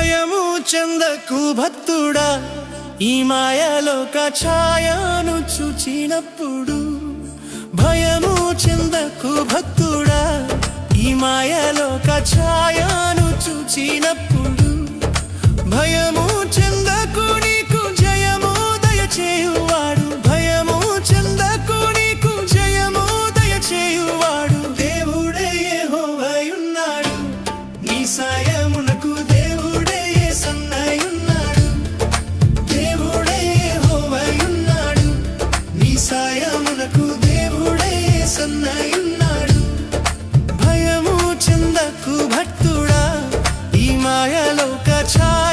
భయము చెందకు భక్తుడా, ఈ మాయలోక ఛాయను చూచినప్పుడు. భయము చెందకు భక్తుడా, ఈ మాయలోక ఛాయను చూచినప్పుడు. భయము చెందకు, నీకు జయము దయచేయువాడు. భయము చెందకు, నీకు జయము దయచేయువాడు. దేవుడే యెహోవాయున్నాడు, నీ సాయమునకు దేవుడే యేసన్నయున్నాడు. దేవుడే యెహోవాయున్నాడు, నీ సాయమునకు దేవుడే యేసన్నయున్నాడు. భయము చెందకు భక్తుడా, ఈ మాయలోక ఛాయ